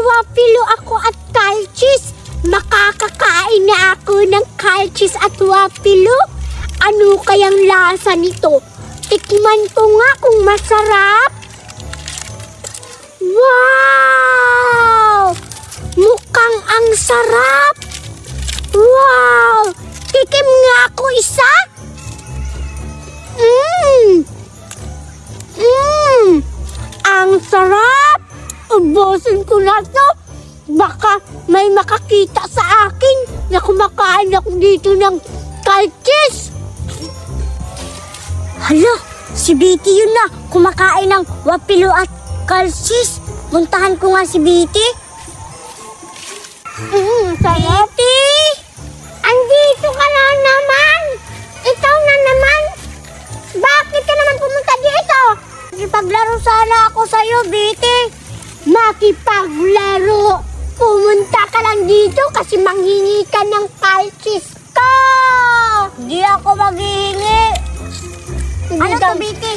wapilo ako at kalchis. Makakakain na ako ng kalchis at wapilo. Ano kayang lasa nito? Tikman ko nga kung masarap. Wow! Mukhang ang sarap. Wow! Tikim nga ako isa. Ang sarap. Ubusin ko na to. Baka may makakita sa akin na kumakain ako dito ng kalchis. Hala, si Betty yun na. Kumakain ng wapilo at kalchis. Puntahan ko nga si Betty. Betty! Andito ka na naman. Ikaw na naman. Bakit ka naman pumunta dito? Makipaglaro sana ako sa'yo, Betty. Makipaglaro? Pumunta ka lang dito kasi manghingi ka ng kalchis ko. Hindi ako maghihingi. Ano to, Betty?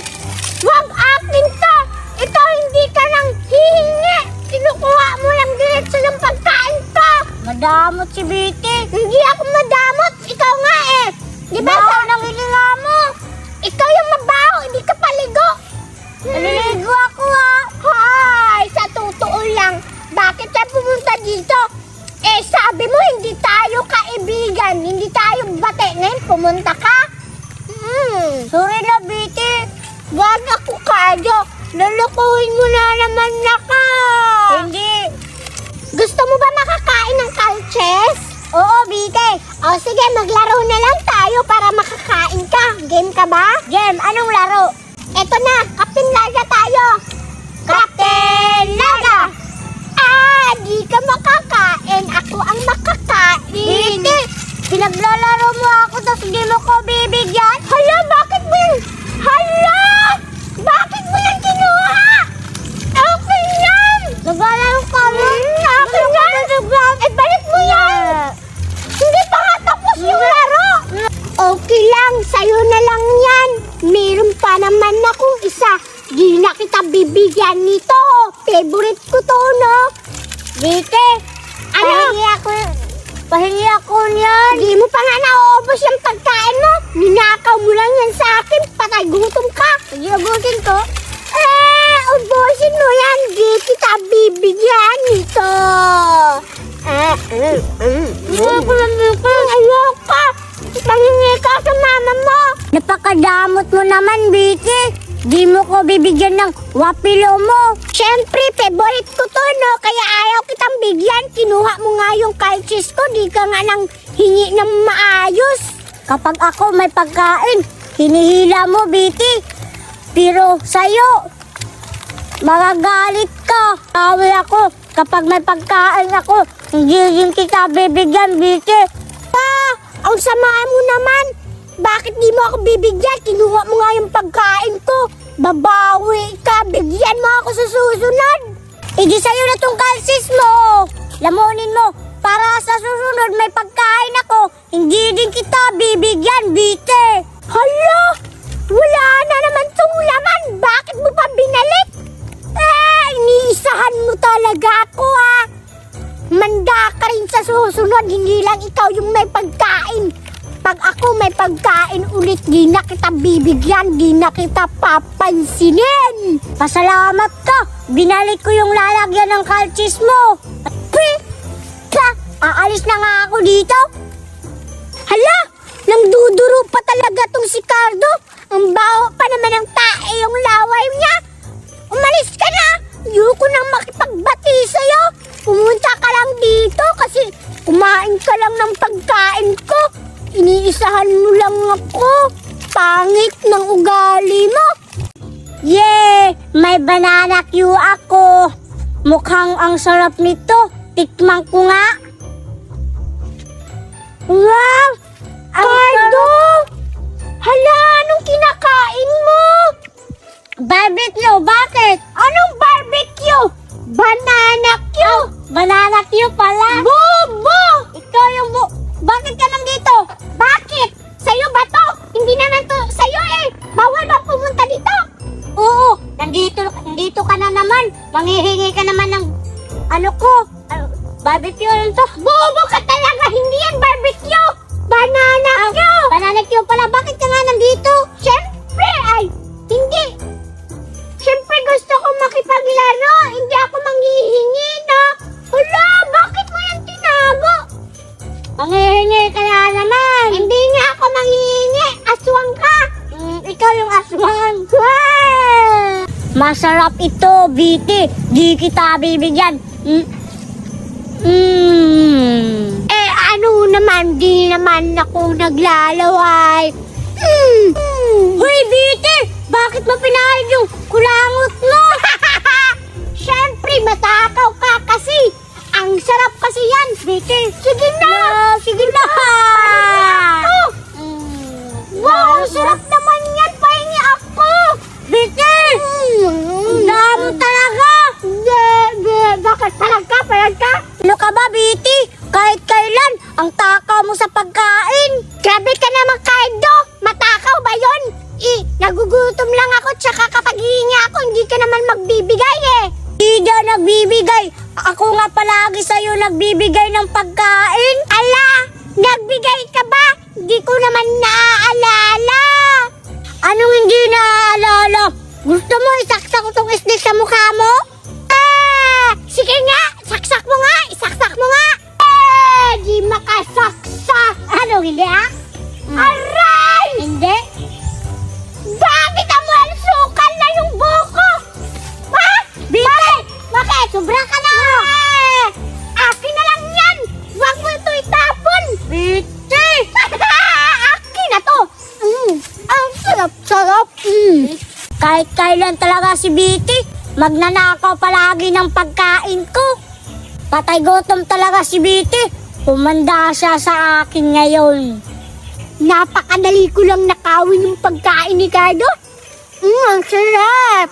Wag akin to. Ito hindi ka nang hihingi. Kinukuha mo lang diretso ng pagkain ko. Madamot si Betty. Hindi ako madamot. Ikaw nga eh. Di ba sa nang hininga mo? Ikaw yung mabaho. Hindi ka paligo. Naliligo ako ha. Hay, sa totoo lang. Bakit ka pumunta dito? Eh, sabi mo hindi tayo kaibigan. Hindi tayo bate. Ngayon pumunta ka? Sorry na, Betty. Wag ako kayo. Lulukuhin mo na naman ako. Hindi. Gusto mo ba makakain ng kalchis? Oo, Betty. O sige, maglaro na lang tayo para makakain ka. Game ka ba? Game. Anong laro? Eto na, Captain Larga tayo. Captain Larga! Di ka makakain. Ako ang makakain. Betty, pinaglalaro mo ako tapos hindi mo ko bibigyan. Hala, bakit mo yan? Hala! Bakit mo yan kinuha? Okay yan! Naglalaro ka mo? Okay yan! Eh, balik mo yan! Hindi pa nga tapos yung laro! Okay lang, sa'yo na lang yan. Meron pa naman akong isa. Di na kita bibigyan nito. Favorite ko to, no? Betty, pahingi ako niyan. Di mo pa nga nauubos yung pagkain mo. Ninakaw mo lang yan sa akin. Patay, gutom ka. Sige, ubusin ko. Ubusin mo yan. Di kita bibigyan nito. Ayoko. Pahingi ka sa mama mo. Napakadamot mo naman, Betty. Di mo ko bibigyan ng wapilo mo. Siyempre, favorite ko to, no? Kaya ayaw kitang bigyan. Kinuha mo nga yung kalchis ko. Di ka nga nang hingi ng maayos. Kapag ako may pagkain, hinihila mo, Betty. Pero sa'yo, magagalit ka. Awi ako. Kapag may pagkain ako, hindi rin kita bibigyan, Betty. Ang sama mo naman. Bakit di mo ako bibigyan? Kinuha mo nga yung pagkain ko. Babawi ka. Bigyan mo ako sa susunod. Di sa'yo na tong kalsis mo. Lamunin mo. Para sa susunod may pagkain ako. Hindi din kita bibigyan, Betty. Hala! Wala na naman tong laman. Bakit mo pa binalik? Iniisahan mo talaga ako, ha? Manda ka rin sa susunod. Hindi lang ikaw yung may pagkain. Pag ako may pagkain ulit, di na kita bibigyan, di na kita papansinin. Pasalamat ka. Binalik ko yung lalagyan ng kalchis mo. Aalis na nga ako dito. Hala, nangduduro pa talaga tong si Cardo. Ang baho pa naman ng tae yung laway niya. Umalis ka na. Ayoko nang makipagbati sa'yo. Pumunta ka lang dito kasi kumain ka lang ng pagkain ko. Iniisahan mo lang ako. Pangit ng ugali mo. Yay! May banana cue ako. Mukhang ang sarap nito. Tikman ko nga. Wow! Cardo! Hala, anong kinakain mo? Barbecue, bakit? Anong barbecue? Banana cue. Banana cue pala. Bobo! Ikaw yung Bakit ka nandito? Bakit? Sa'yo ba to? Hindi naman to sa'yo eh. Bawal ba pumunta dito? Oo, nandito ka na naman. Manghihingi ka naman ng Ano ko? Barbecue lang to. Bobo ka talaga! Hindi yan barbecue! Banana Q! Banana Q pala. Bakit ka nga nandito? Siyempre! Ay! Hindi! Siyempre gusto ko makipaglaro. Hindi ako manghihingi, no? Hala! Bakit mo yan tinago? Manghihingi ka na naman. Hindi nga ako manghihingi. Aswang ka. Ikaw yung aswang. Wow! Masarap ito, Biti. Di kita bibigyan. Ano naman, di naman ako naglalaway. Hoy, Biti! Bakit mo pinahid yung kulangot mo? Siyempre, matakaw ka kasi. Ang sarap kasi yan, Biti. Sige na! Sige na! Wow, sarap naman yan. Pahingi ako. Biti! Damo talaga. Bakit? Parag ka? Ano ka ba, Biti? Kahit kailan, ang takaw mo sa pagkain. Grabe ka naman, Cardo. Matakaw ba yun? Nagugutom lang ako, tsaka kapag hihingi ako, hindi ka naman magbibigay eh. Hindi ka nagbibigay. Ako nga palagi sa'yo nagbibigay ng pagkain. Ala, nagbigay ka ba? Hindi ko naman naaalala. Anong hindi naaalala? Gusto mo isaksak ko tong isda sa mukha mo? Sige nga, saksak mo nga, isaksak mo nga. Di makasaksak. Ano, hindi ah? Aray! Hindi? Bakit ang malsukan na yung buko? Ha? Bakit? Bakit? Sobra ka na. Akin na lang yan. Huwag mo ito itapon. Biti! Akin na to. Ang sarap-sarap. Kahit kailan talaga si Biti, magnanakaw palagi ng pagkain ko. Patay gutom talaga si Biti. Humanda siya sa akin ngayon. Napakadali ko lang nakawin yung pagkain ni Cardo. Ang sarap.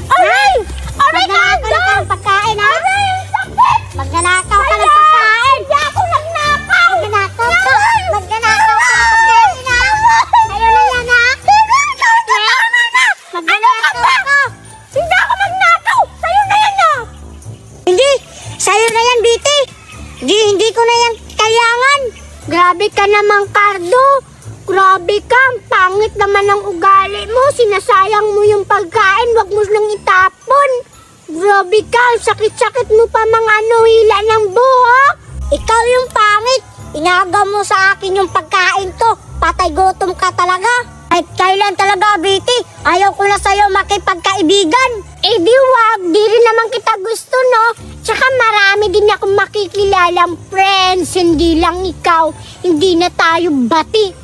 Aray! Aray, Cardo! Magnanakaw ka ng pagkain, ha? Aray, ang sakit! Magnanakaw ka ng pagkain. Hindi ako nagnakaw. Magnanakaw ka. Magnanakaw ka ng pagkain, ha? Ayaw na yan, ha? Magnanakaw ka. Hindi ako magnakaw. Sa'yo na yan, ha? Hindi. Sa'yo na yan, Biti. Hindi ko na yan kailangan. Grabe ka naman, Cardo. Grabe ka. Ang pangit naman ang ugali mo. Sinasayang mo yung pagkain. Wag mo lang itapon. Grabe ka. Sakit-sakit mo pa mga hila ng buhok. Ikaw yung pangit. Inaga mo sa akin yung pagkain to. Patay gutom ka talaga. Kahit kailan talaga, Biti, ayaw ko na sa'yo makipagkaibigan. Di wag, di rin naman kita gusto, no? Tsaka marami din akong makikilalang friends, hindi lang ikaw. Hindi na tayo bati.